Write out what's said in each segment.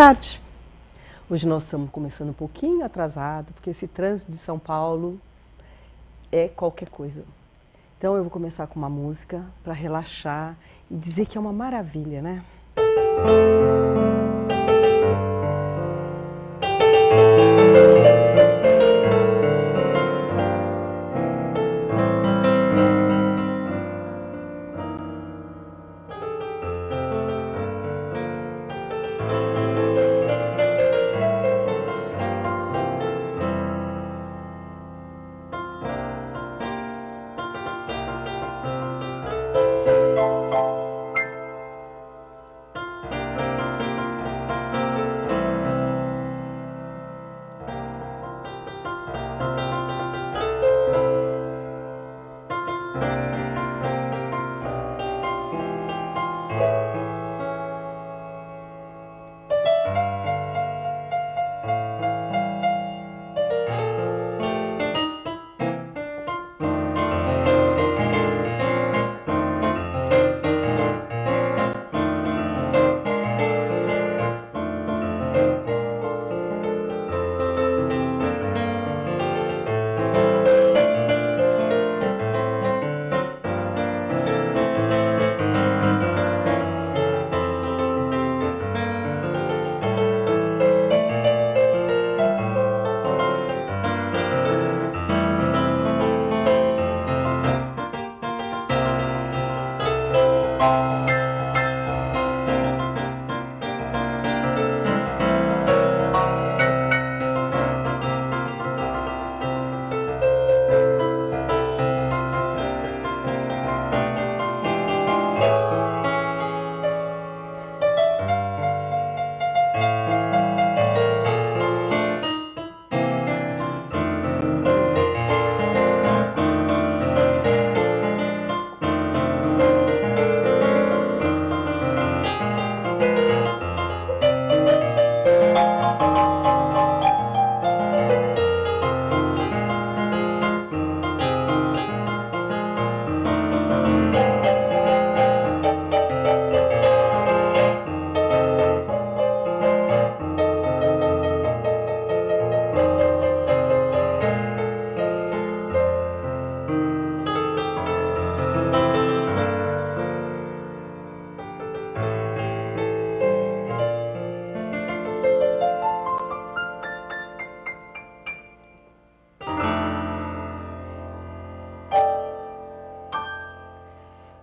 tarde. Hoje nós estamos começando um pouquinho atrasado, porque esse trânsito de São Paulo é qualquer coisa. Então eu vou começar com uma música para relaxar e dizer que é uma maravilha, né?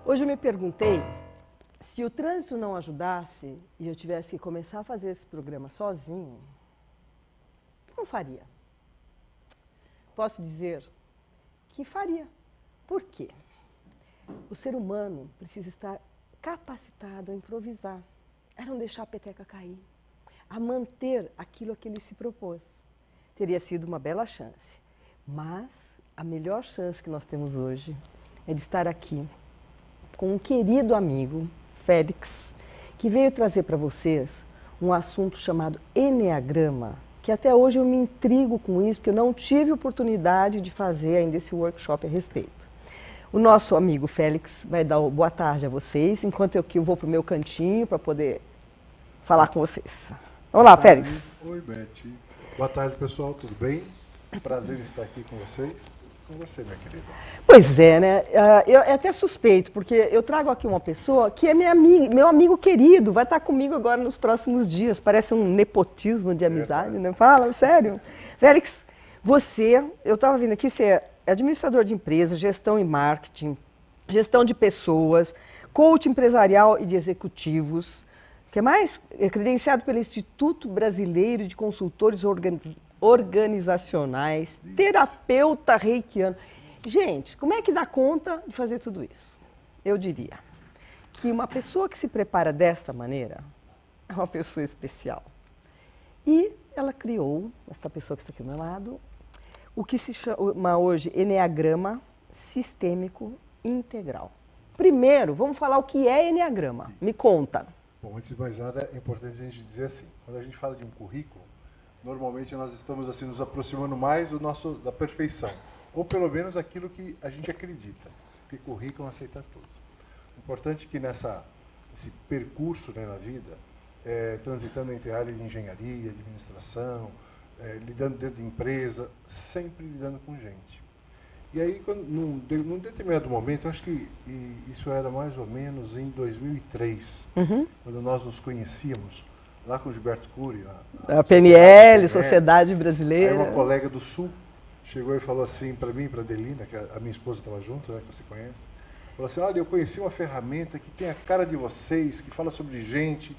Hoje eu me perguntei se o trânsito não ajudasse e eu tivesse que começar a fazer esse programa sozinho, não faria. Posso dizer que faria. Por quê? O ser humano precisa estar capacitado a improvisar, a não deixar a peteca cair, a manter aquilo a que ele se propôs. Teria sido uma bela chance, mas a melhor chance que nós temos hoje é de estar aqui com um querido amigo, Félix, que veio trazer para vocês um assunto chamado Eneagrama, que até hoje eu me intrigo com isso, porque eu não tive oportunidade de fazer ainda esse workshop a respeito. O nosso amigo Félix vai dar boa tarde a vocês, enquanto eu vou para o meu cantinho para poder falar com vocês. Vamos lá, Félix. Oi, Beth. Boa tarde, pessoal. Tudo bem? Prazer estar aqui com vocês. Com você, minha querida. Pois é, né? É até suspeito, porque eu trago aqui uma pessoa que é meu amigo querido, vai estar comigo agora nos próximos dias. Parece um nepotismo de amizade, né? Fala, sério. Félix, eu estava vindo aqui, você é administrador de empresas, gestão e marketing, gestão de pessoas, coach empresarial e de executivos. O que mais? É credenciado pelo Instituto Brasileiro de Consultores Organizacionais, terapeuta reikiano. Gente, como é que dá conta de fazer tudo isso? Eu diria que uma pessoa que se prepara desta maneira é uma pessoa especial. E ela criou, esta pessoa que está aqui do meu lado, o que se chama hoje Eneagrama Sistêmico Integral. Primeiro, vamos falar o que é Eneagrama. Me conta. Bom, antes de mais nada, é importante a gente dizer assim, quando a gente fala de um currículo, normalmente nós estamos assim nos aproximando mais da perfeição, ou pelo menos aquilo que a gente acredita, porque currículo aceita tudo. O importante é que nesse percurso, né, na vida, transitando entre a área de engenharia, administração, lidando dentro de empresa, sempre lidando com gente. E aí, num determinado momento, acho que isso era mais ou menos em 2003, quando nós nos conhecíamos, lá com o Gilberto Cury. A PNL, Sociedade Brasileira. Aí uma colega do Sul chegou e falou assim para mim, para a Adelina, que a minha esposa estava junto, né, que você conhece, falou assim, olha, eu conheci uma ferramenta que tem a cara de vocês, que fala sobre gente.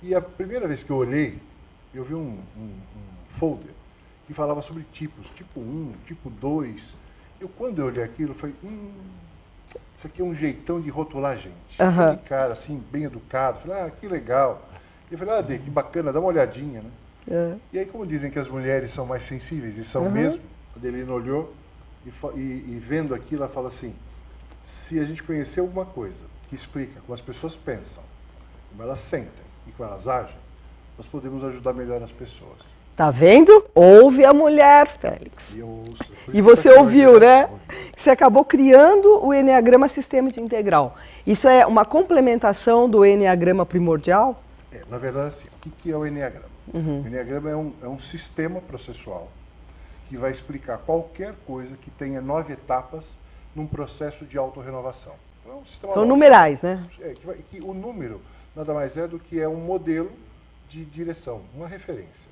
E a primeira vez que eu olhei, eu vi um folder que falava sobre tipos, tipo 1, tipo 2. Quando eu olhei aquilo, eu falei, isso aqui é um jeitão de rotular a gente. Aquele cara, assim, bem educado. Falei, que legal. E eu falei, Ade, que bacana, dá uma olhadinha, né? E aí, como dizem que as mulheres são mais sensíveis, e são mesmo, a Adelina olhou e vendo aquilo, ela fala assim, se a gente conhecer alguma coisa que explica como as pessoas pensam, como elas sentem e como elas agem, nós podemos ajudar melhor as pessoas. Tá vendo? Ouve a mulher, Félix. E eu ouço. E você ouviu, né? Você acabou criando o Eneagrama Sistêmico Integral. Isso é uma complementação do Eneagrama Primordial? Na verdade, assim, o que é o Eneagrama? O Eneagrama é um sistema processual que vai explicar qualquer coisa que tenha 9 etapas num processo de autorrenovação. Então, são numerais, né? Que o número nada mais é do que um modelo de direção, uma referência.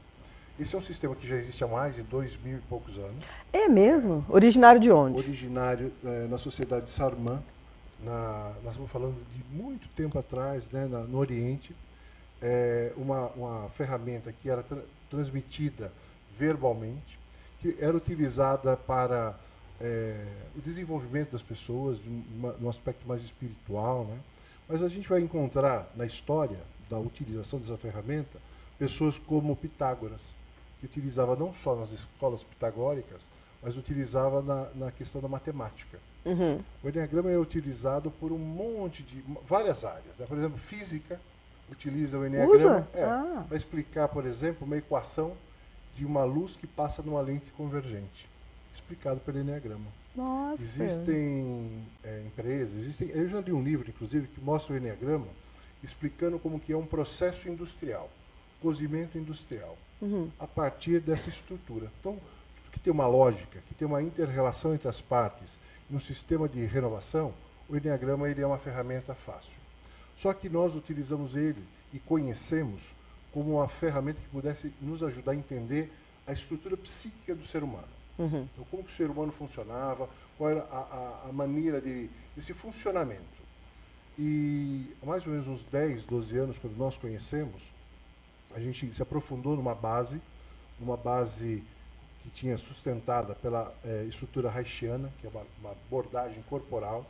Esse é um sistema que já existe há mais de 2.000 e poucos anos. É mesmo? Originário de onde? Originário na sociedade de Sarmã. Nós estamos falando de muito tempo atrás, né, no Oriente. Uma ferramenta que era transmitida verbalmente, que era utilizada para o desenvolvimento das pessoas, num aspecto mais espiritual, né? Mas a gente vai encontrar na história da utilização dessa ferramenta pessoas como Pitágoras, que utilizava não só nas escolas pitagóricas, mas utilizava na questão da matemática. O Eneagrama é utilizado por várias áreas, né? Por exemplo, física utiliza o Eneagrama para explicar, por exemplo, uma equação de uma luz que passa numa lente convergente, explicado pelo Eneagrama. Nossa. Existem empresas, eu já li um livro, inclusive, que mostra o Eneagrama explicando como que é um processo industrial, cozimento industrial, a partir dessa estrutura. Então, que tem uma lógica, que tem uma inter-relação entre as partes, e um sistema de renovação, o Eneagrama ele é uma ferramenta fácil. Só que nós utilizamos ele e conhecemos como uma ferramenta que pudesse nos ajudar a entender a estrutura psíquica do ser humano. Então, como que o ser humano funcionava, qual era a maneira desse funcionamento. E há mais ou menos uns 10, 12 anos, quando nós conhecemos, a gente se aprofundou numa base que tinha sustentada pela estrutura haitiana, que é uma abordagem corporal.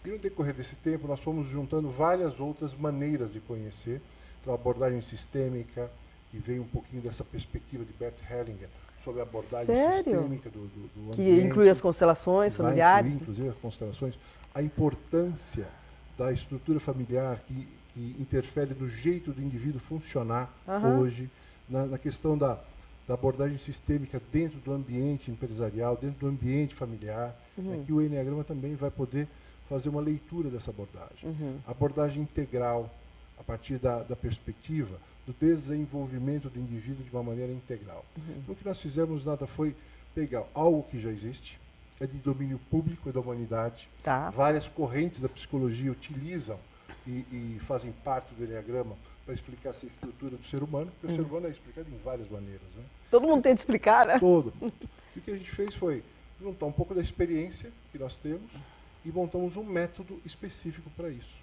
E no decorrer desse tempo, nós fomos juntando várias outras maneiras de conhecer. Então, a abordagem sistêmica, que veio um pouquinho dessa perspectiva de Bert Hellinger, sobre a abordagem sistêmica do ambiente. Que inclui as constelações familiares. Inclusive as constelações. A importância da estrutura familiar que interfere no jeito do indivíduo funcionar hoje, na questão da abordagem sistêmica dentro do ambiente empresarial, dentro do ambiente familiar, que o Eneagrama também vai poder fazer uma leitura dessa abordagem. A abordagem integral, a partir da perspectiva do desenvolvimento do indivíduo de uma maneira integral. Então, o que nós fizemos nada foi pegar algo que já existe, é de domínio público e da humanidade. Várias correntes da psicologia utilizam e fazem parte do Eneagrama para explicar essa estrutura do ser humano, porque o ser humano é explicado em várias maneiras. Né? Todo mundo tem de explicar, né? Todo mundo. E o que a gente fez foi juntar um pouco da experiência que nós temos e montamos um método específico para isso.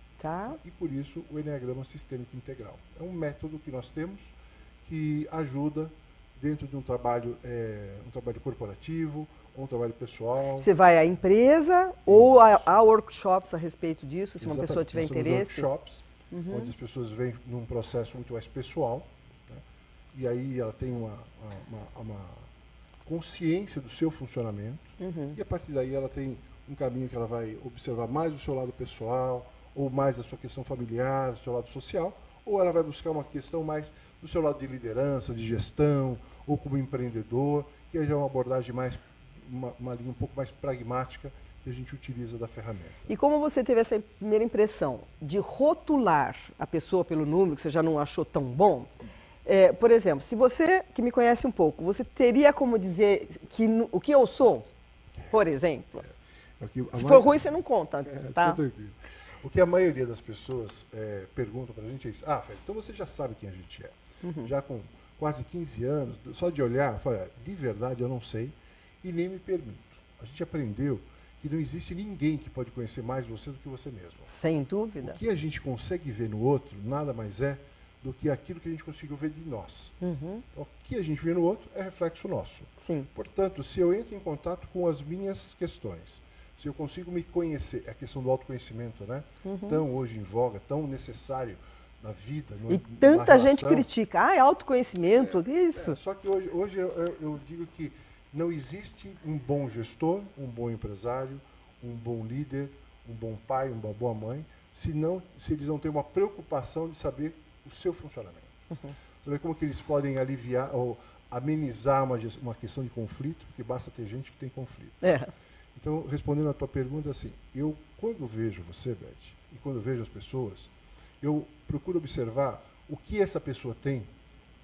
E por isso o Eneagrama Sistêmico Integral. É um método que nós temos que ajuda dentro de um trabalho corporativo, ou um trabalho pessoal. Você vai à empresa ou há workshops a respeito disso, se uma pessoa tiver interesse? Workshops, onde as pessoas vêm num processo muito mais pessoal, né? E aí ela tem uma consciência do seu funcionamento, e a partir daí ela tem um caminho que ela vai observar mais o seu lado pessoal, ou mais a sua questão familiar, o seu lado social, ou ela vai buscar uma questão mais do seu lado de liderança, de gestão, ou como empreendedor, que já é uma abordagem mais, uma linha um pouco mais pragmática, que a gente utiliza da ferramenta. E como você teve essa primeira impressão de rotular a pessoa pelo número, que você já não achou tão bom, por exemplo, se você, que me conhece um pouco, você teria como dizer que o que eu sou, por exemplo? Se for ruim, você não conta, tá? O que a maioria das pessoas perguntam pra gente é isso. Ah, Fred, então você já sabe quem a gente é. Já com quase 15 anos, só de olhar, fala, de verdade eu não sei e nem me permito. A gente aprendeu que não existe ninguém que pode conhecer mais você do que você mesmo. Sem dúvida. O que a gente consegue ver no outro nada mais é do que aquilo que a gente conseguiu ver de nós. O que a gente vê no outro é reflexo nosso. Sim. Portanto, se eu entro em contato com as minhas questões, se eu consigo me conhecer, a questão do autoconhecimento, né? Tão hoje em voga, tão necessário na vida, e tanta gente critica, é autoconhecimento, isso. Só que hoje eu digo que não existe um bom gestor, um bom empresário, um bom líder, um bom pai, uma boa mãe, se eles não têm uma preocupação de saber o seu funcionamento. Saber como que eles podem aliviar ou amenizar uma questão de conflito, porque basta ter gente que tem conflito. Então, respondendo à tua pergunta, assim, eu, quando vejo você, Beth, e quando vejo as pessoas, eu procuro observar o que essa pessoa tem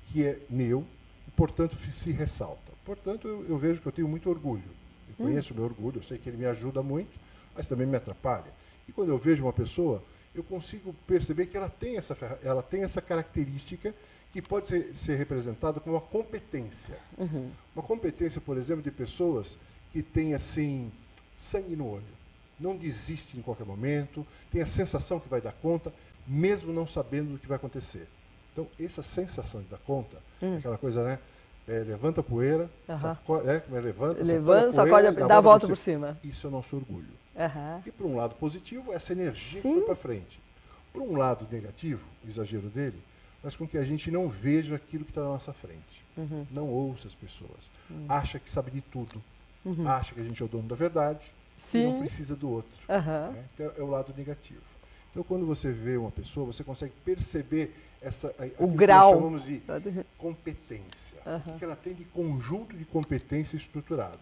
que é meu e, portanto, se ressalta. Portanto, eu vejo que eu tenho muito orgulho. Eu conheço o meu orgulho, eu sei que ele me ajuda muito, mas também me atrapalha. E quando eu vejo uma pessoa, eu consigo perceber que ela tem essa característica que pode ser representada como uma competência. Uma competência, por exemplo, de pessoas que têm, assim, sangue no olho. Não desiste em qualquer momento, tem a sensação que vai dar conta, mesmo não sabendo do que vai acontecer. Então, essa sensação de dar conta, aquela coisa, né? Levanta a poeira, levanta, sacode, dá a volta por cima. Isso é o nosso orgulho. E, por um lado positivo, essa energia que vai para frente. Por um lado negativo, o exagero dele, faz com que a gente não veja aquilo que está na nossa frente. Não ouça as pessoas. Acha que sabe de tudo. Acha que a gente é o dono da verdade e não precisa do outro. Então, é o lado negativo. Então, quando você vê uma pessoa, você consegue perceber o grau que nós chamamos de competência. O que ela tem de conjunto de competência estruturado.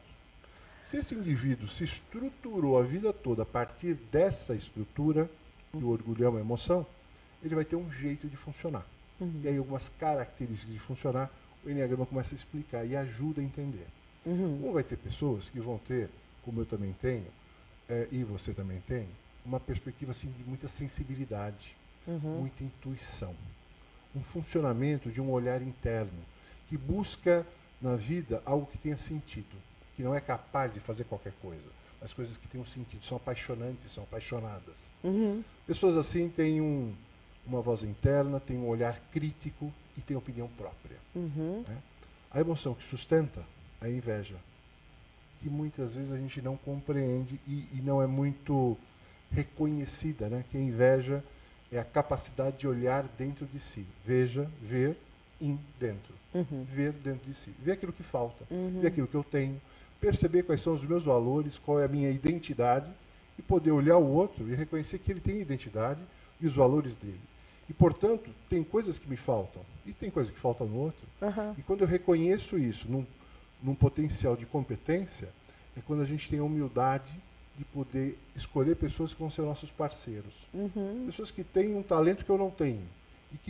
Se esse indivíduo se estruturou a vida toda a partir dessa estrutura, que o orgulho é uma emoção, ele vai ter um jeito de funcionar. E aí, algumas características de funcionar, o Enneagrama começa a explicar e ajuda a entender. Como vai ter pessoas que vão ter, como eu também tenho, e você também tem, uma perspectiva assim, de muita sensibilidade, muita intuição. Um funcionamento de um olhar interno, que busca na vida algo que tenha sentido, que não é capaz de fazer qualquer coisa, mas coisas que tenham sentido, são apaixonantes, são apaixonadas. Pessoas assim têm uma voz interna, têm um olhar crítico e têm opinião própria. Né? A emoção que sustenta é a inveja, que muitas vezes a gente não compreende e não é muito reconhecida, né? Que a inveja é a capacidade de olhar dentro de si. Ver dentro. Ver dentro de si. Ver aquilo que falta, ver aquilo que eu tenho, perceber quais são os meus valores, qual é a minha identidade e poder olhar o outro e reconhecer que ele tem a identidade e os valores dele. E, portanto, tem coisas que me faltam e tem coisas que faltam no outro. E quando eu reconheço isso num potencial de competência, é quando a gente tem a humildade de poder escolher pessoas que vão ser nossos parceiros. Pessoas que têm um talento que eu não tenho.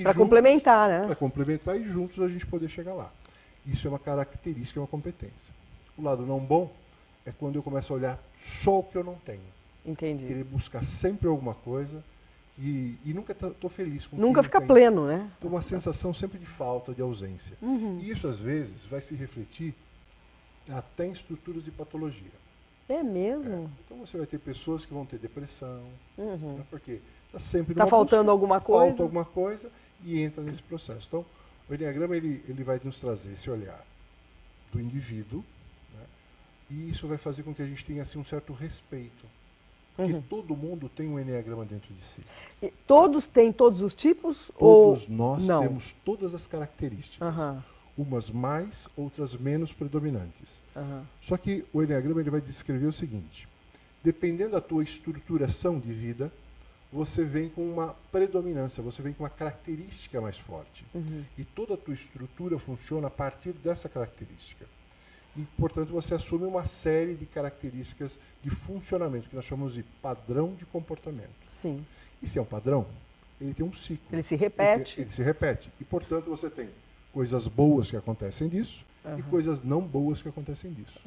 Para complementar, né? Para complementar e juntos a gente poder chegar lá. Isso é uma característica, é uma competência. O lado não bom é quando eu começo a olhar só o que eu não tenho. Entendi. Querer buscar sempre alguma coisa e nunca estou feliz com o que nunca fica pleno, né? Tem uma sensação sempre de falta, de ausência. E isso, às vezes, vai se refletir até em estruturas de patologia. É mesmo? Então você vai ter pessoas que vão ter depressão, né, porque está sempre está faltando alguma coisa. Falta alguma coisa e entra nesse processo. Então, o Enneagrama ele vai nos trazer esse olhar do indivíduo, né, e isso vai fazer com que a gente tenha assim, um certo respeito. Porque todo mundo tem um Enneagrama dentro de si. E todos têm todos os tipos? Todos nós temos todas as características. Umas mais, outras menos predominantes. Só que o Enneagrama ele vai descrever o seguinte: dependendo da tua estruturação de vida, você vem com uma predominância, você vem com uma característica mais forte. E toda a tua estrutura funciona a partir dessa característica. E, portanto, você assume uma série de características de funcionamento, que nós chamamos de padrão de comportamento. Sim. E se é um padrão, ele tem um ciclo. Ele se repete. Ele se repete. E, portanto, você tem coisas boas que acontecem disso e coisas não boas que acontecem disso.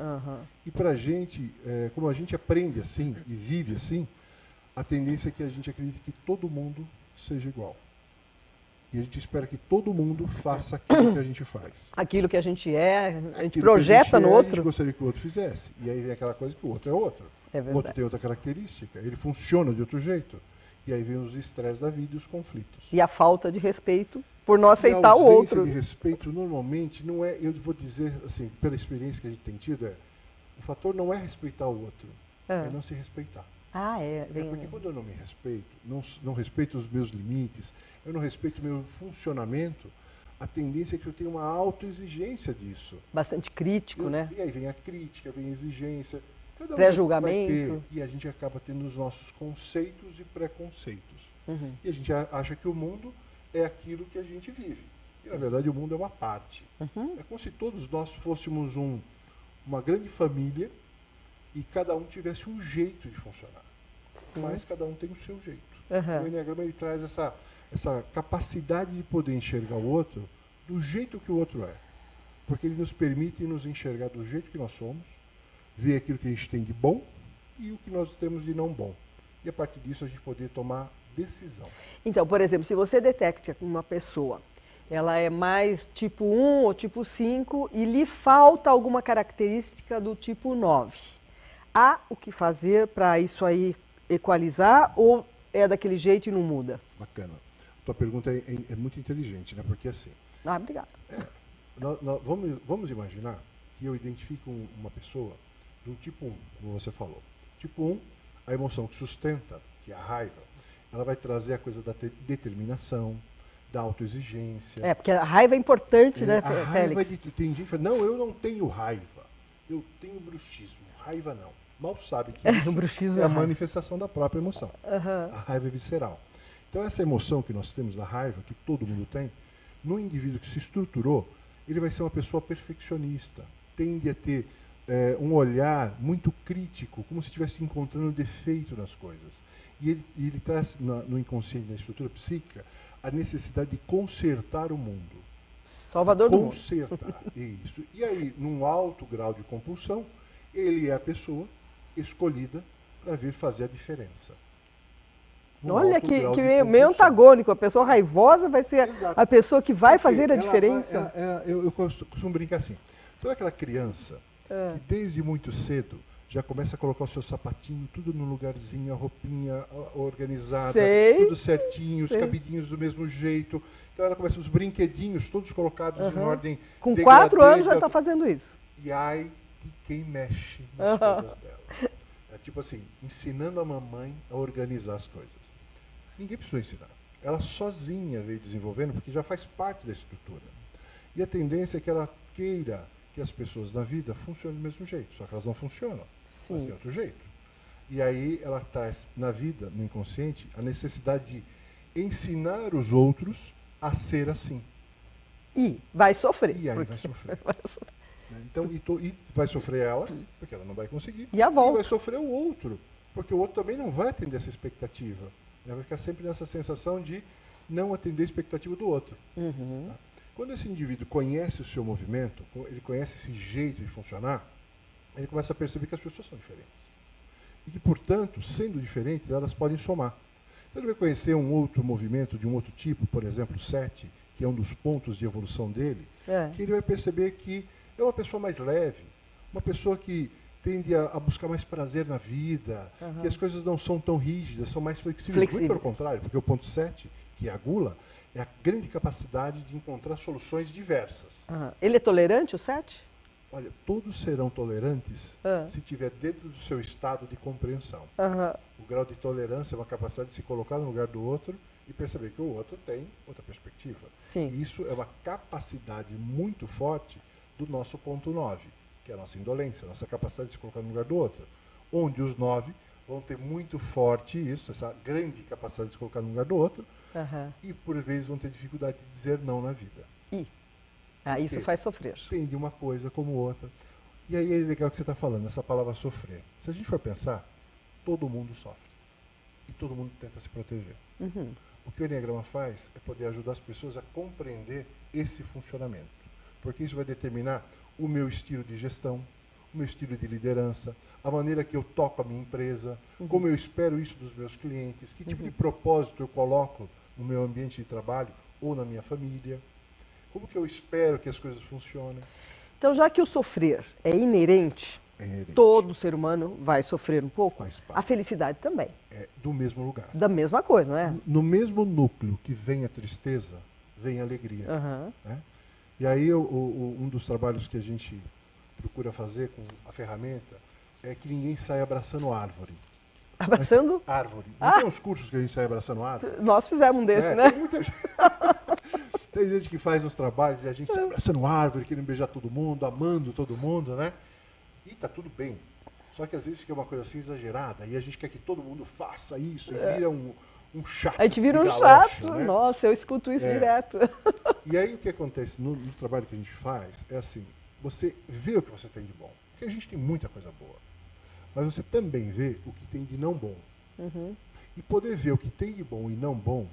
E para a gente, como a gente aprende assim e vive assim, a tendência é que a gente acredite que todo mundo seja igual. E a gente espera que todo mundo faça aquilo que a gente faz. Aquilo que a gente é, a gente projeta no outro. A gente gostaria que o outro fizesse. E aí vem aquela coisa que o outro é outro. É verdade. O outro tem outra característica, ele funciona de outro jeito. E aí vem os estresses da vida e os conflitos. E a falta de respeito por não aceitar o outro. A ausência de respeito normalmente não é, eu vou dizer assim, pela experiência que a gente tem tido, o fator não é respeitar o outro, é não se respeitar. Porque quando eu não me respeito, não respeito os meus limites, eu não respeito o meu funcionamento, a tendência é que eu tenha uma autoexigência disso. Bastante crítico, né? E aí vem a crítica, vem a exigência. Pré-julgamento. E a gente acaba tendo os nossos conceitos e preconceitos. E a gente acha que o mundo é aquilo que a gente vive. E, na verdade, o mundo é uma parte. É como se todos nós fôssemos uma grande família e cada um tivesse um jeito de funcionar. Sim. Mas cada um tem o seu jeito. O Enneagrama ele traz essa capacidade de poder enxergar o outro do jeito que o outro é. Porque ele nos permite nos enxergar do jeito que nós somos, ver aquilo que a gente tem de bom e o que nós temos de não bom. E a partir disso a gente poder tomar decisão. Então, por exemplo, se você detecta que uma pessoa ela é mais tipo 1 ou tipo 5 e lhe falta alguma característica do tipo 9, há o que fazer para isso aí equalizar ou é daquele jeito e não muda? Bacana. A tua pergunta é muito inteligente, né? Porque assim... Obrigada. Vamos imaginar que eu identifico uma pessoa de um tipo 1, como você falou. Tipo 1, a emoção que sustenta, que é a raiva, ela vai trazer a coisa da determinação, da autoexigência. Porque a raiva é importante, né, Félix? Raiva tem gente que fala, não, eu não tenho raiva, eu tenho bruxismo, raiva não. Mal sabe que isso é a manifestação da própria emoção. A raiva é visceral. Então essa emoção que nós temos da raiva, que todo mundo tem, no indivíduo que se estruturou, ele vai ser uma pessoa perfeccionista, tende a ter um olhar muito crítico, como se estivesse encontrando defeito nas coisas. E ele traz no inconsciente, na estrutura psíquica, a necessidade de consertar o mundo. Salvador do mundo. Consertar, isso. E aí, num alto grau de compulsão, ele é a pessoa escolhida para vir fazer a diferença. Olha que meio antagônico. A pessoa raivosa vai ser a pessoa que vai fazer a diferença. Eu costumo brincar assim. Sabe aquela criança que desde muito cedo já começa a colocar o seu sapatinho tudo no lugarzinho, a roupinha organizada, tudo certinho, os cabidinhos do mesmo jeito. Então ela começa os brinquedinhos todos colocados em ordem. Com 4 anos já está fazendo isso. E ai de quem mexe nas coisas dela. É tipo assim, ensinando a mamãe a organizar as coisas. Ninguém precisou ensinar. Ela sozinha veio desenvolvendo, porque já faz parte da estrutura. E a tendência é que ela queira que as pessoas na vida funcionem do mesmo jeito, só que elas não funcionam. Mas tem outro jeito. E aí ela traz na vida, no inconsciente, a necessidade de ensinar os outros a ser assim. E vai sofrer. E aí vai sofrer. Então, e vai sofrer ela, porque ela não vai conseguir. E a volta. E vai sofrer o outro, porque o outro também não vai atender essa expectativa. Ela vai ficar sempre nessa sensação de não atender a expectativa do outro. Tá? Quando esse indivíduo conhece o seu movimento, ele conhece esse jeito de funcionar, ele começa a perceber que as pessoas são diferentes. E que, portanto, sendo diferentes, elas podem somar. Então, ele vai conhecer um outro movimento de um outro tipo, por exemplo, o 7, que é um dos pontos de evolução dele, que ele vai perceber que é uma pessoa mais leve, uma pessoa que tende a buscar mais prazer na vida, que as coisas não são tão rígidas, são mais flexíveis. Muito pelo contrário, porque o ponto 7, que é a gula, é a grande capacidade de encontrar soluções diversas. Ele é tolerante, o 7? Olha, todos serão tolerantes se estiver dentro do seu estado de compreensão. O grau de tolerância é uma capacidade de se colocar no lugar do outro e perceber que o outro tem outra perspectiva. Sim. E isso é uma capacidade muito forte do nosso ponto 9, que é a nossa indolência, a nossa capacidade de se colocar no lugar do outro. Onde os 9 vão ter muito forte isso, essa grande capacidade de se colocar no lugar do outro, e por vezes vão ter dificuldade de dizer não na vida. Isso faz sofrer. Tem de uma coisa como outra. E aí é legal que você está falando, essa palavra sofrer. Se a gente for pensar, todo mundo sofre. E todo mundo tenta se proteger. Uhum. O que o Enneagrama faz é poder ajudar as pessoas a compreender esse funcionamento. Porque isso vai determinar o meu estilo de gestão, o meu estilo de liderança, a maneira que eu toco a minha empresa, como eu espero isso dos meus clientes, que tipo de propósito eu coloco no meu ambiente de trabalho ou na minha família, como que eu espero que as coisas funcionem. Então, já que o sofrer é inerente, todo ser humano vai sofrer um pouco, a felicidade também. É do mesmo lugar. Da mesma coisa, não é? No mesmo núcleo que vem a tristeza, vem a alegria. Uhum. Né? E aí um dos trabalhos que a gente procura fazer com a ferramenta é que ninguém saia abraçando árvore. Abraçando? Mas, árvore. Não tem uns cursos que a gente sai abraçando árvore? Nós fizemos um desse, né? Tem gente que faz uns trabalhos e a gente sai abraçando árvore, querendo beijar todo mundo, amando todo mundo, né? E tá tudo bem. Só que às vezes fica uma coisa assim exagerada e a gente quer que todo mundo faça isso e vira um chato. A gente vira um galoche, chato. Né? Nossa, eu escuto isso direto. E aí o que acontece no trabalho que a gente faz é assim, você vê o que você tem de bom. Porque a gente tem muita coisa boa. Mas você também vê o que tem de não bom. Uhum. E poder ver o que tem de bom e não bom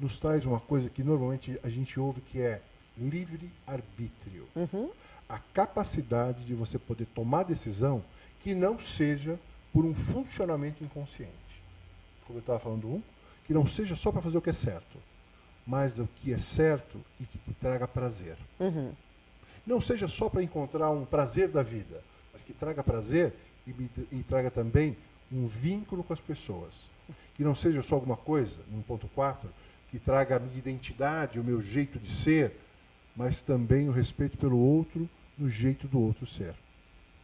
nos traz uma coisa que normalmente a gente ouve que é livre-arbítrio. Uhum. A capacidade de você poder tomar decisão que não seja por um funcionamento inconsciente. Como eu estava falando, que não seja só para fazer o que é certo, mas o que é certo e que te traga prazer. Uhum. Não seja só para encontrar um prazer da vida, mas que traga prazer e traga também um vínculo com as pessoas. Que não seja só alguma coisa, no ponto 4, que traga a minha identidade, o meu jeito de ser, mas também o respeito pelo outro, no jeito do outro ser.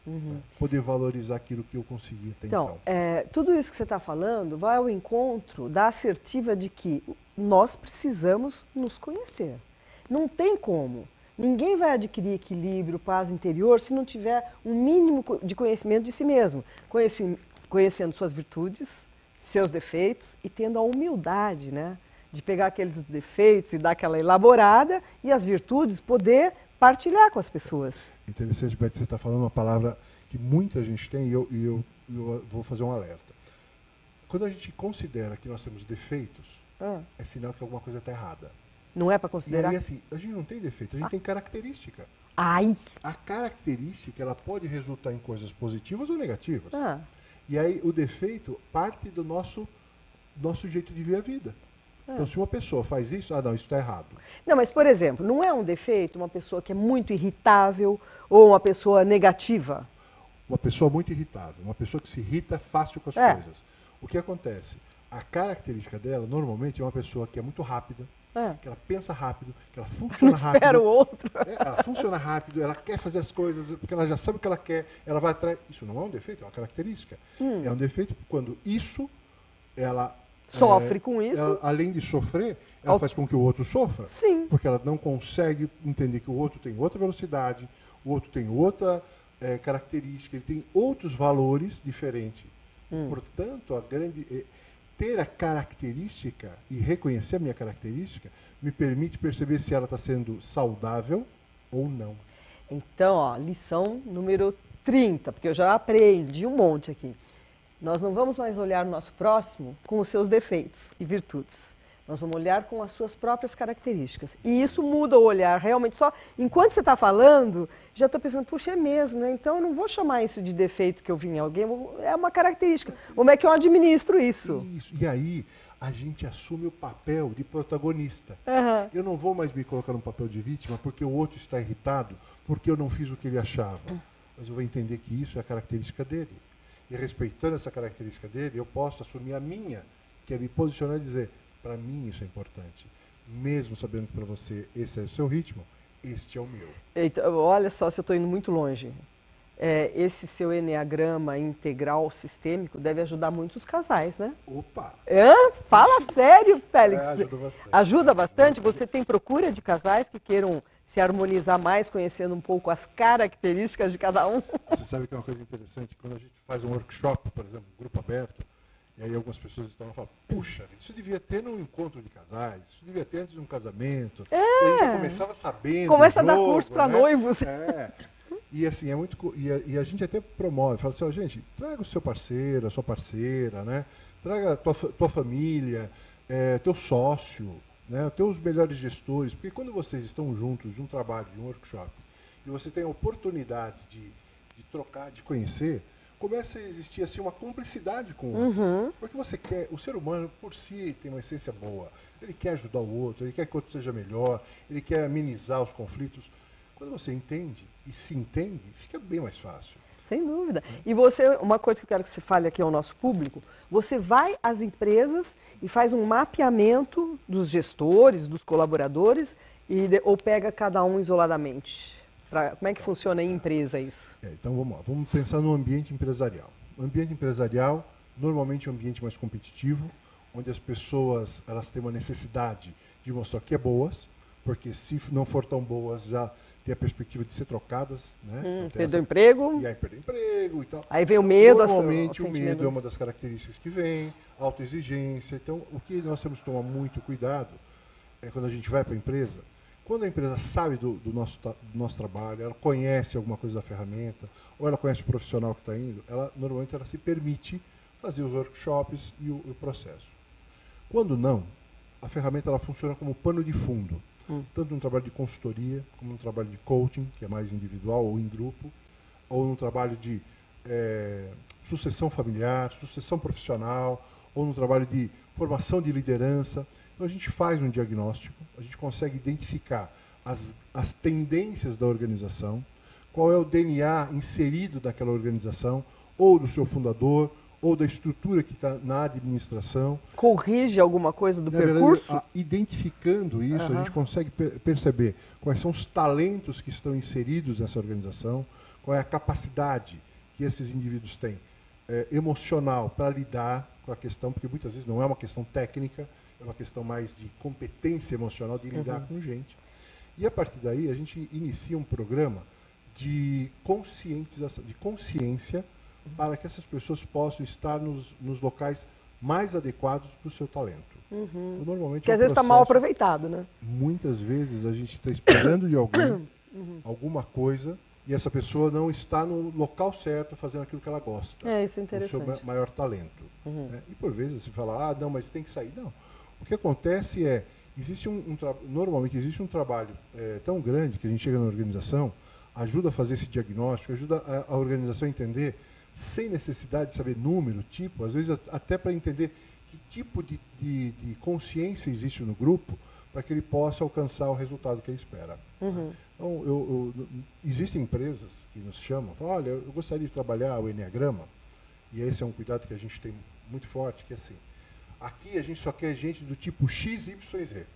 Né? Poder valorizar aquilo que eu consegui até então. Tudo isso que você está falando vai ao encontro da assertiva de que nós precisamos nos conhecer. Não tem como. Ninguém vai adquirir equilíbrio, paz interior, se não tiver um mínimo de conhecimento de si mesmo. Conhecendo suas virtudes, seus defeitos e tendo a humildade, né, de pegar aqueles defeitos e dar aquela elaborada e as virtudes poder partilhar com as pessoas. Interessante, Beth, você está falando uma palavra que muita gente tem e eu vou fazer um alerta. Quando a gente considera que nós temos defeitos, é sinal que alguma coisa está errada. Não é para considerar? E aí, assim, a gente não tem defeito, a gente tem característica. Ai! A característica, ela pode resultar em coisas positivas ou negativas. E aí, o defeito parte do nosso jeito de ver a vida. Então, se uma pessoa faz isso, não, isso está errado. Não, mas, por exemplo, não é um defeito uma pessoa que é muito irritável ou uma pessoa negativa? Uma pessoa muito irritável, uma pessoa que se irrita fácil com as coisas. O que acontece? A característica dela, normalmente, é uma pessoa que é muito rápida, que ela pensa rápido, que ela funciona rápido. Espera o outro. Ela funciona rápido, ela quer fazer as coisas, porque ela já sabe o que ela quer, ela vai atrás. Isso não é um defeito, é uma característica. É um defeito quando ela sofre com isso. Ela, além de sofrer, ela faz com que o outro sofra. Sim. Porque ela não consegue entender que o outro tem outra velocidade, o outro tem outra característica, ele tem outros valores diferentes. Portanto, ter a característica e reconhecer a minha característica me permite perceber se ela está sendo saudável ou não. Então, lição número 30, porque eu já aprendi um monte aqui. Nós não vamos mais olhar o nosso próximo com os seus defeitos e virtudes. Nós vamos olhar com as suas próprias características. E isso muda o olhar, realmente. Só enquanto você está falando, já estou pensando, puxa, é mesmo, né? Então eu não vou chamar isso de defeito que eu vi em alguém, é uma característica. Como é que eu administro isso? Isso. E aí a gente assume o papel de protagonista. Eu não vou mais me colocar no papel de vítima porque o outro está irritado, porque eu não fiz o que ele achava. Mas eu vou entender que isso é a característica dele. E respeitando essa característica dele, eu posso assumir a minha, que é me posicionar e dizer, para mim isso é importante. Mesmo sabendo que para você esse é o seu ritmo, este é o meu. Então, olha só se eu estou indo muito longe. Esse seu enneagrama integral sistêmico deve ajudar muito os casais, né? Opa! Fala sério, Félix. Ajuda bastante. Ajuda bastante? Você tem procura de casais que queiram se harmonizar mais, conhecendo um pouco as características de cada um? Você sabe que é uma coisa interessante, quando a gente faz um workshop, por exemplo, um grupo aberto, e aí algumas pessoas estão falando, puxa, isso devia ter num encontro de casais, isso devia ter antes de um casamento. E a gente já começava sabendo. Começa a dar curso para noivos. E assim, e a gente até promove, fala assim, ó, gente, traga o seu parceiro, a sua parceira, né? Traga a tua família, teu sócio, né? Teus melhores gestores, porque quando vocês estão juntos de um trabalho, de um workshop, e você tem a oportunidade de trocar, de conhecer, começa a existir assim uma cumplicidade com o outro. Porque você quer, o ser humano por si tem uma essência boa, ele quer ajudar o outro, ele quer que o outro seja melhor, ele quer amenizar os conflitos. Quando você entende e se entende, fica bem mais fácil. Sem dúvida. E você, uma coisa que eu quero que você fale aqui ao nosso público, você vai às empresas e faz um mapeamento dos gestores, dos colaboradores, ou pega cada um isoladamente? Como é que funciona em empresa isso? Então vamos lá, vamos pensar no ambiente empresarial. O ambiente empresarial, normalmente é um ambiente mais competitivo, onde as pessoas elas têm uma necessidade de mostrar que é boas, porque se não for tão boas, já tem a perspectiva de ser trocadas, né? Perdeu o emprego. E aí perdeu o emprego e tal. Aí vem o medo. Normalmente o medo é uma das características que vem, autoexigência. Então, o que nós temos que tomar muito cuidado é quando a gente vai para a empresa, quando a empresa sabe do nosso trabalho, ela conhece alguma coisa da ferramenta, ou ela conhece o profissional que está indo, normalmente ela se permite fazer os workshops e o processo. Quando não, a ferramenta ela funciona como pano de fundo. Tanto no trabalho de consultoria, como no trabalho de coaching, que é mais individual ou em grupo, ou no trabalho de sucessão familiar, sucessão profissional, ou no trabalho de formação de liderança. Então a gente faz um diagnóstico, a gente consegue identificar as tendências da organização, qual é o DNA inserido naquela organização, ou do seu fundador, ou da estrutura que está na administração. Corrige alguma coisa do percurso? Verdade, identificando isso, a gente consegue perceber quais são os talentos que estão inseridos nessa organização, qual é a capacidade que esses indivíduos têm emocional para lidar com a questão, porque muitas vezes não é uma questão técnica, é uma questão mais de competência emocional, de lidar com gente. E a partir daí a gente inicia um programa de conscientização, de consciência, para que essas pessoas possam estar nos locais mais adequados para o seu talento. Então, normalmente porque às vezes está mal aproveitado, né? Muitas vezes a gente está esperando de alguém alguma coisa e essa pessoa não está no local certo fazendo aquilo que ela gosta. Isso é interessante. O seu maior talento. Né? E por vezes você fala, não, mas tem que sair. Não. O que acontece é, normalmente existe um trabalho tão grande que a gente chega na organização, ajuda a fazer esse diagnóstico, ajuda a organização a entender, sem necessidade de saber número, tipo, às vezes até para entender que tipo de consciência existe no grupo para que ele possa alcançar o resultado que ele espera. Então, existem empresas que nos chamam, falam, olha, eu gostaria de trabalhar o Enneagrama, e esse é um cuidado que a gente tem muito forte, que é assim, aqui a gente só quer gente do tipo X, Y, Z.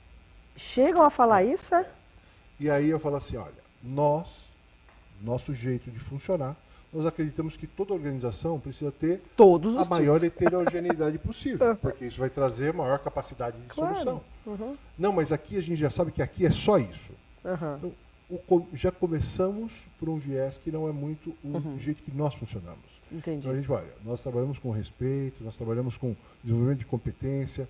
Chegam a falar isso, é? E aí eu falo assim, olha, nosso jeito de funcionar, nós acreditamos que toda organização precisa ter a maior heterogeneidade possível, porque isso vai trazer maior capacidade de solução. Não, mas aqui a gente já sabe que aqui é só isso. Então, já começamos por um viés que não é muito o jeito que nós funcionamos. Entendi. Então a gente vai, nós trabalhamos com respeito, nós trabalhamos com desenvolvimento de competência,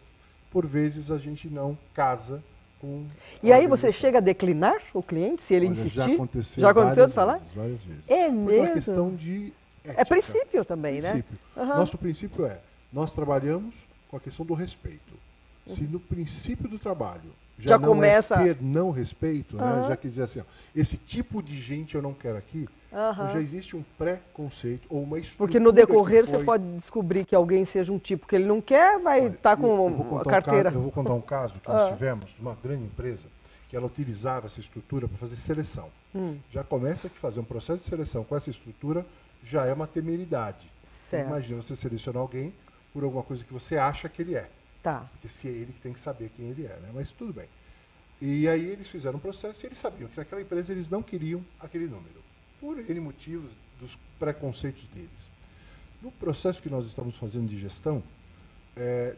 por vezes a gente não casa com... E aí você chega a declinar o cliente, se ele insistir? Já aconteceu de falar? Várias vezes. É mesmo? Porque é uma questão de ética. É princípio também, né? Nosso princípio nós trabalhamos com a questão do respeito. Se no princípio do trabalho já não começa ter não respeito, né? Já quer dizer assim, ó, esse tipo de gente eu não quero aqui, então já existe um preconceito ou uma estrutura. Porque no decorrer você pode descobrir que alguém seja um tipo que ele não quer, vai estar com a carteira. Eu vou contar um caso que nós tivemos, uma grande empresa, que ela utilizava essa estrutura para fazer seleção. Já começa a fazer um processo de seleção com essa estrutura, já é uma temeridade. Então, imagina você selecionar alguém por alguma coisa que você acha que ele é. Porque se é ele que tem que saber quem ele é, né? Mas tudo bem. E aí eles fizeram um processo e eles sabiam que naquela empresa eles não queriam aquele número, por N motivos dos preconceitos deles. No processo que nós estamos fazendo de gestão,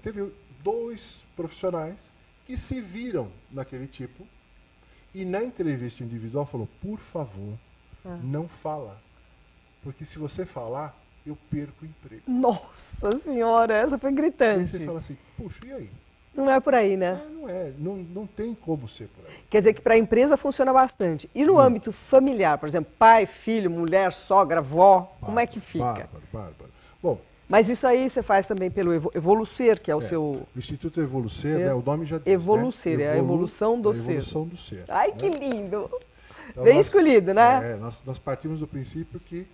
teve 2 profissionais que se viram naquele tipo e na entrevista individual falou, por favor, não fala, porque se você falar, eu perco o emprego. Nossa senhora, essa foi gritante. Aí você fala assim, puxa, e aí? Não é por aí, né? Não é, não tem como ser por aí. Quer dizer que para a empresa funciona bastante. E no âmbito familiar, por exemplo, pai, filho, mulher, sogra, avó, como é que fica? Bárbaro. Bom, mas isso aí você faz também pelo Evolucer, que é o seu... O Instituto Evolucer, né, o nome já diz, Evolucer, né? É a evolução do ser. A evolução do ser. Ai, né? Que lindo! Então, bem escolhido, né? Nós partimos do princípio que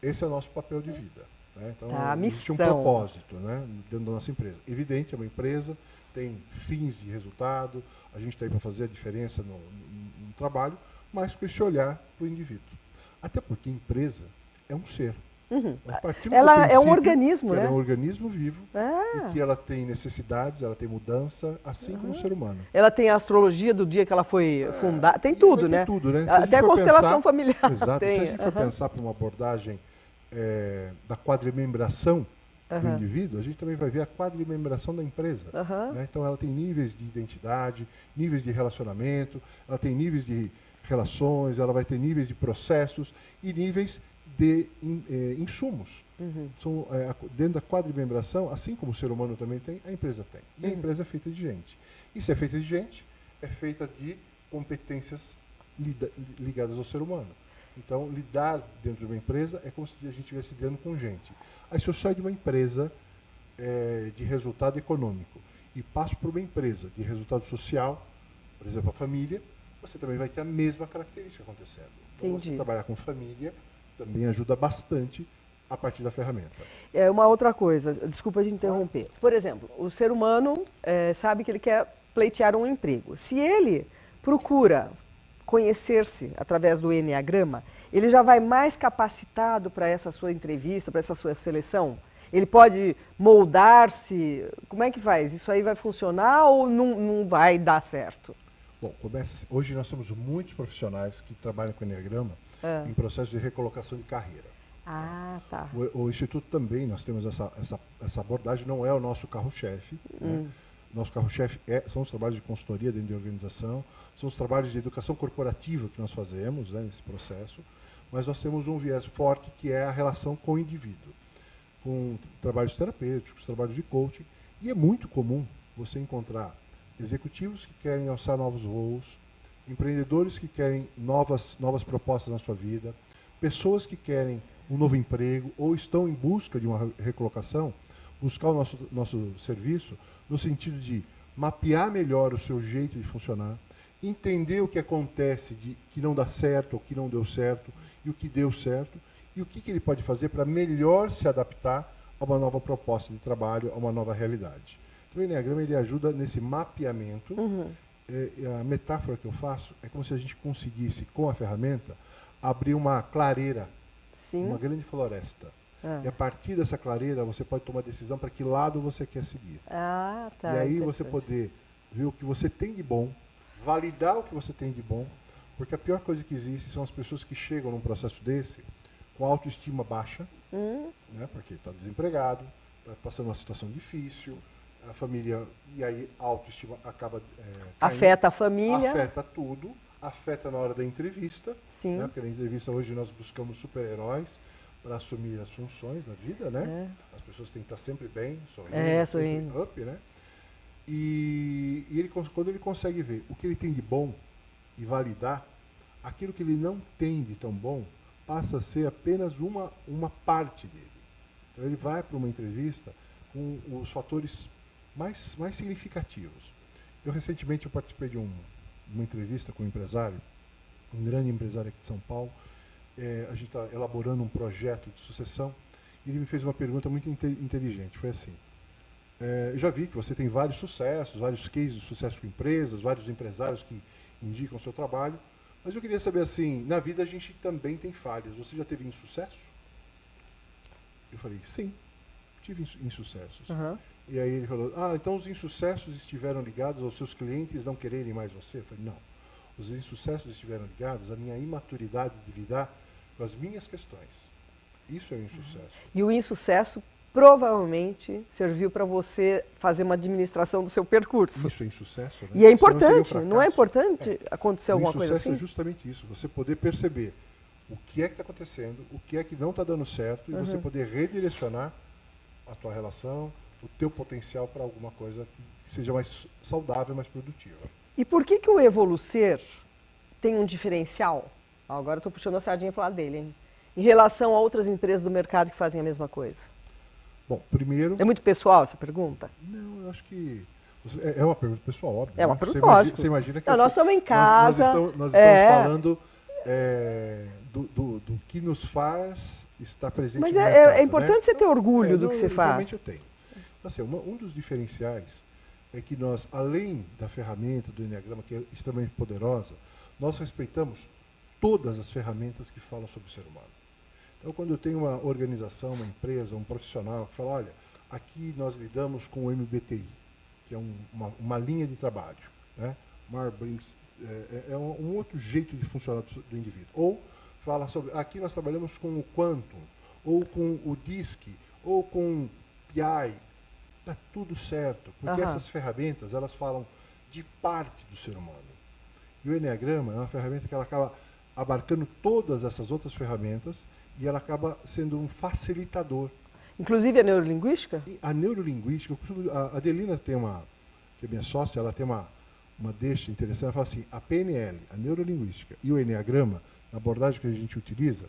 esse é o nosso papel de vida. Né? Então, a missão. Existe um propósito, né, dentro da nossa empresa. Evidente, é uma empresa, tem fins de resultado, a gente está aí para fazer a diferença no trabalho, mas com esse olhar para o indivíduo. Até porque a empresa é um ser. Ela é um organismo, né? Ela é um organismo vivo e que ela tem necessidades, ela tem mudança, assim como o ser humano. Ela tem a astrologia do dia que ela foi fundada, tem tudo, né? Tem tudo, né? Até a constelação familiar. Exato. Tem. Se a gente for pensar para uma abordagem da quadrimembração do indivíduo, a gente também vai ver a quadrimembração da empresa. Né? Então ela tem níveis de identidade, níveis de relacionamento, ela tem níveis de relações, ela vai ter níveis de processos e níveis de insumos. São, dentro da quadrimembração, assim como o ser humano também tem, a empresa tem. E a empresa é feita de gente. E se é feita de gente, é feita de competências ligadas ao ser humano. Então, lidar dentro de uma empresa é como se a gente estivesse lidando com gente. Aí, se eu saio de uma empresa de resultado econômico e passo para uma empresa de resultado social, por exemplo, a família, você também vai ter a mesma característica acontecendo. Então, você trabalhar com família também ajuda bastante a partir da ferramenta. É uma outra coisa, desculpa de interromper. Por exemplo, o ser humano sabe que ele quer pleitear um emprego. Se ele procura conhecer-se através do Enneagrama, ele já vai mais capacitado para essa sua entrevista, para essa sua seleção? Ele pode moldar-se? Como é que faz? Isso aí vai funcionar ou não vai dar certo? Bom, começa assim. Hoje nós temos muitos profissionais que trabalham com Enneagrama em processo de recolocação de carreira. Tá. O Instituto também, nós temos essa abordagem, não é o nosso carro-chefe. Né? Nosso carro-chefe são os trabalhos de consultoria dentro de organização, são os trabalhos de educação corporativa que nós fazemos, né, nesse processo, mas nós temos um viés forte que é a relação com o indivíduo, com trabalhos terapêuticos, trabalhos de coaching, e é muito comum você encontrar executivos que querem alçar novos voos, empreendedores que querem novas propostas na sua vida, pessoas que querem um novo emprego ou estão em busca de uma recolocação, buscar o nosso serviço no sentido de mapear melhor o seu jeito de funcionar, entender o que acontece que não dá certo, o que não deu certo e o que deu certo, e o que ele pode fazer para melhor se adaptar a uma nova proposta de trabalho, a uma nova realidade. Então, o Enneagrama ele ajuda nesse mapeamento. A metáfora que eu faço é como se a gente conseguisse, com a ferramenta, abrir uma clareira, uma grande floresta. E a partir dessa clareira, você pode tomar decisão para que lado você quer seguir. E aí você poder ver o que você tem de bom, validar o que você tem de bom, porque a pior coisa que existe são as pessoas que chegam num processo desse com autoestima baixa, né, porque está desempregado, está passando uma situação difícil, a família, e aí a autoestima acaba caindo, afeta a família. Afeta tudo, afeta na hora da entrevista, né, porque na entrevista hoje nós buscamos super-heróis para assumir as funções da vida, né? As pessoas têm que estar sempre bem, sorrindo, sorrindo. Up, né? E ele, quando ele consegue ver o que ele tem de bom e validar, aquilo que ele não tem de tão bom passa a ser apenas uma parte dele. Então ele vai para uma entrevista com os fatores mais significativos. Recentemente eu participei de uma entrevista com um empresário, um grande empresário aqui de São Paulo. A gente está elaborando um projeto de sucessão e ele me fez uma pergunta muito inteligente. Foi assim: eu já vi que você tem vários sucessos, vários cases de sucesso com empresas, vários empresários que indicam o seu trabalho, mas eu queria saber assim, na vida a gente também tem falhas. Você já teve insucesso? Eu falei, sim, tive insucessos. E aí ele falou, então os insucessos estiveram ligados aos seus clientes não quererem mais você? Eu falei, não. Os insucessos estiveram ligados à minha imaturidade de lidar com as minhas questões. Isso é um insucesso. E o insucesso provavelmente serviu para você fazer uma administração do seu percurso. Isso é insucesso, né? E é importante, não é importante acontecer alguma coisa assim? O insucesso é justamente isso, você poder perceber o que é que está acontecendo, o que é que não está dando certo, e você poder redirecionar a tua relação, o teu potencial para alguma coisa que seja mais saudável, mais produtiva. E por que o Evolucer tem um diferencial? Agora eu estou puxando a sardinha para o lado dele, hein? Em relação a outras empresas do mercado que fazem a mesma coisa. Bom, primeiro... É muito pessoal essa pergunta? Não, eu acho que... É uma pergunta pessoal, óbvio. É uma pergunta, lógico. Você imagina que... Não, nós estamos em casa. Nós estamos falando do que nos faz estar presente no mercado. Mas é importante você ter orgulho do que você faz. Realmente eu tenho. Assim, um dos diferenciais é que nós, além da ferramenta do Enneagrama, que é extremamente poderosa, nós respeitamos todas as ferramentas que falam sobre o ser humano. Então, quando eu tenho uma organização, uma empresa, um profissional que fala, olha, aqui nós lidamos com o MBTI, que é uma linha de trabalho, né? Myers-Briggs é um outro jeito de funcionar do indivíduo. Ou fala sobre, aqui nós trabalhamos com o Quantum, ou com o DISC, ou com PI, está tudo certo, porque essas ferramentas, elas falam de parte do ser humano. E o Enneagrama é uma ferramenta que ela acaba abarcando todas essas outras ferramentas e ela acaba sendo um facilitador. Inclusive a neurolinguística? A neurolinguística, a Adelina que é minha sócia, ela tem uma deixa interessante, ela fala assim, a PNL, a neurolinguística e o Enneagrama, na abordagem que a gente utiliza,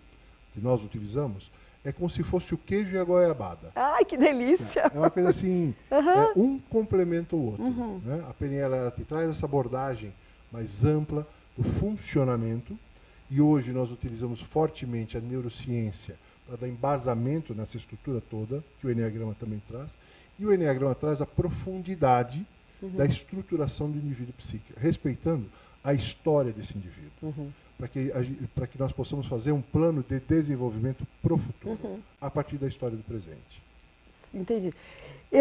que nós utilizamos, é como se fosse o queijo e a goiabada. Ai, que delícia! É uma coisa assim, um complementa o outro. Né? A PNL ela te traz essa abordagem mais ampla do funcionamento, e hoje nós utilizamos fortemente a neurociência para dar embasamento nessa estrutura toda, que o Enneagrama também traz, e o Enneagrama traz a profundidade da estruturação do indivíduo psíquico, respeitando a história desse indivíduo, para que nós possamos fazer um plano de desenvolvimento para o futuro, a partir da história do presente. Entendi.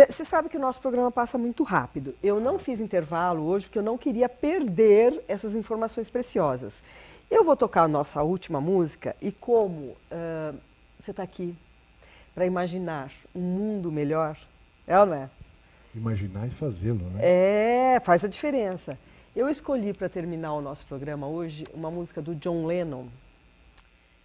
Você sabe que o nosso programa passa muito rápido. Eu não fiz intervalo hoje porque eu não queria perder essas informações preciosas. Eu vou tocar a nossa última música e como você está aqui para imaginar um mundo melhor, é ou não é? Imaginar e fazê-lo, né? Faz a diferença. Eu escolhi para terminar o nosso programa hoje uma música do John Lennon,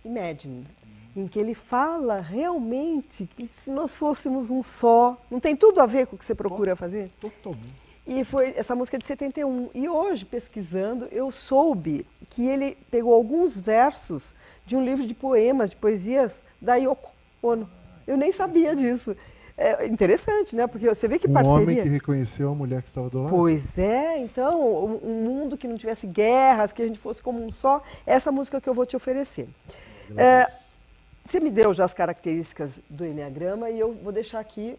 Imagine, em que ele fala realmente que se nós fôssemos um só, não tem tudo a ver com o que você procura fazer? Totalmente. E foi essa música de 71. E hoje, pesquisando, eu soube que ele pegou alguns versos de um livro de poemas, de poesias da Yoko Ono. Eu nem sabia disso. É interessante, né? Porque você vê que parceria... Um homem que reconheceu a mulher que estava do lado. Pois é. Então, um mundo que não tivesse guerras, que a gente fosse como um só, essa música que eu vou te oferecer. Você me deu já as características do Enneagrama e eu vou deixar aqui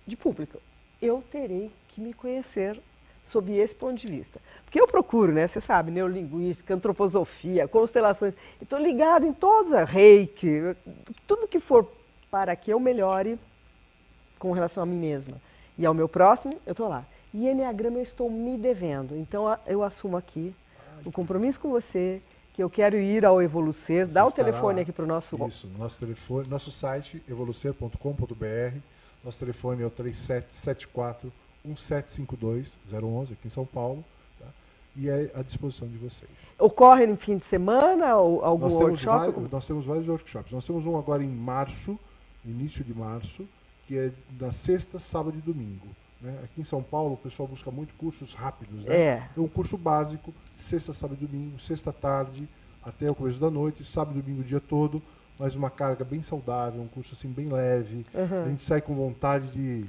de público. Eu terei que me conhecer sob esse ponto de vista. Porque eu procuro, né? Você sabe, neurolinguística, antroposofia, constelações. Estou ligada em todas, reiki, tudo que for para que eu melhore com relação a mim mesma. E ao meu próximo, eu estou lá. E Enneagrama eu estou me devendo. Então eu assumo aqui um compromisso com você, que eu quero ir ao Evolucer, dá o telefone aqui para o nosso... Isso, nosso telefone, nosso site, evolucer.com.br, nosso telefone é o 3774-1752-011, aqui em São Paulo, tá? E é à disposição de vocês. Ocorre no fim de semana ou algum workshop? Nós temos vários workshops. Nós temos um agora em março, início de março, que é na sexta, sábado e domingo. Né? Aqui em São Paulo, o pessoal busca muito cursos rápidos. Né? É um curso básico, sexta, sábado e domingo, sexta tarde até o começo da noite, sábado e domingo o dia todo, mas uma carga bem saudável, um curso assim bem leve. A gente sai com vontade de,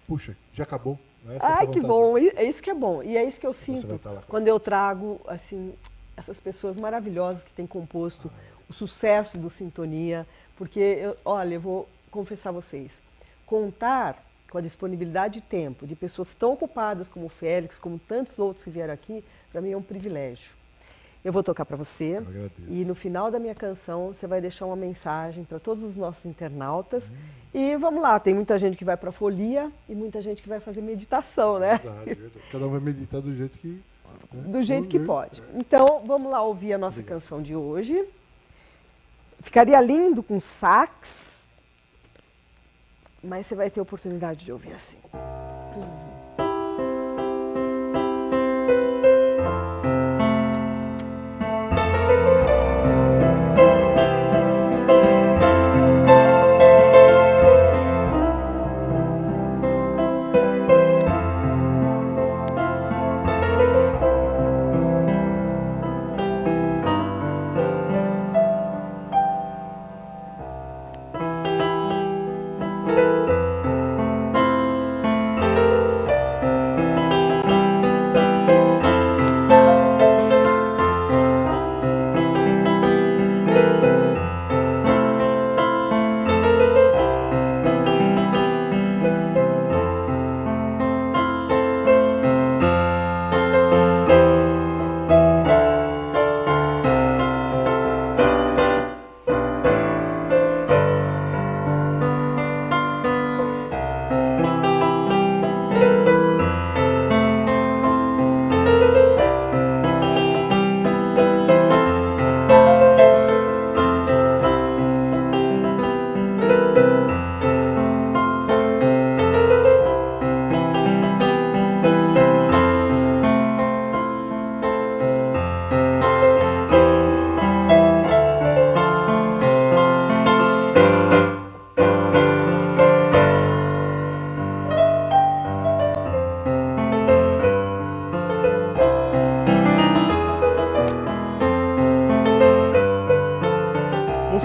puxa, já acabou. Ai, que bom, é isso que é bom. E é isso que eu sinto quando eu trago assim, essas pessoas maravilhosas que têm composto o sucesso do Sintonia, porque, olha, eu vou confessar a vocês, contar com a disponibilidade de tempo de pessoas tão ocupadas como o Félix, como tantos outros que vieram aqui, para mim é um privilégio. Eu vou tocar para você e no final da minha canção você vai deixar uma mensagem para todos os nossos internautas. E vamos lá, tem muita gente que vai para a folia e muita gente que vai fazer meditação, né? Verdade. Cada um vai meditar do jeito que... Do jeito que pode. Então, vamos lá ouvir a nossa canção de hoje. Ficaria lindo com sax, mas você vai ter a oportunidade de ouvir assim.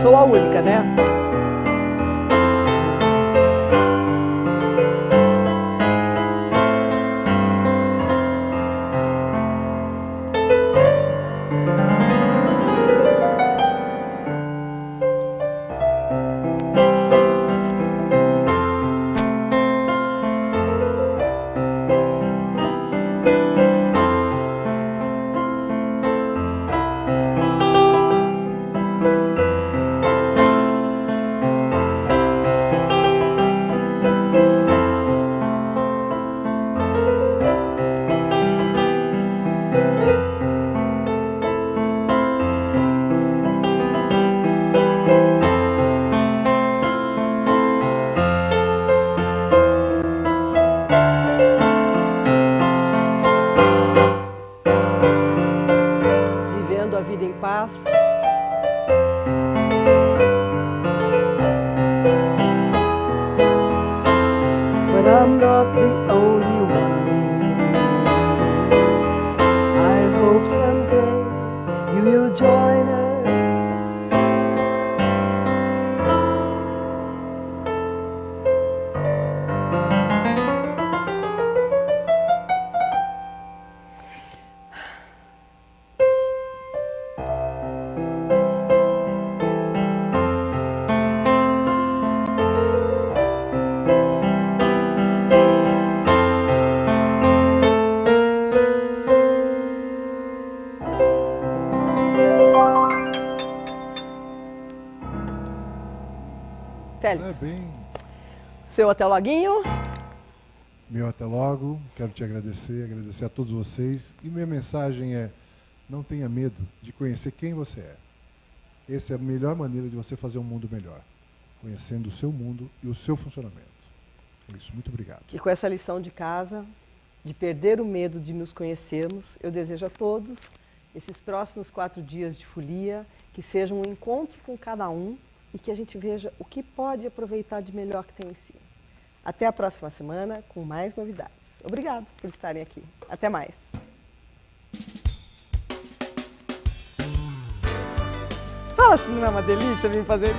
sou a única, né? Vivendo a vida em paz. But I'm not the only one. I hope someday you will join us. Félix, seu até loguinho. Meu até logo, quero te agradecer a todos vocês. E minha mensagem é, não tenha medo de conhecer quem você é. Essa é a melhor maneira de você fazer um mundo melhor, conhecendo o seu mundo e o seu funcionamento. É isso, muito obrigado. E com essa lição de casa, de perder o medo de nos conhecermos, eu desejo a todos, esses próximos 4 dias de folia, que sejam um encontro com cada um, e que a gente veja o que pode aproveitar de melhor que tem em si. Até a próxima semana com mais novidades. Obrigado por estarem aqui. Até mais. Fala se não é uma delícia vir fazer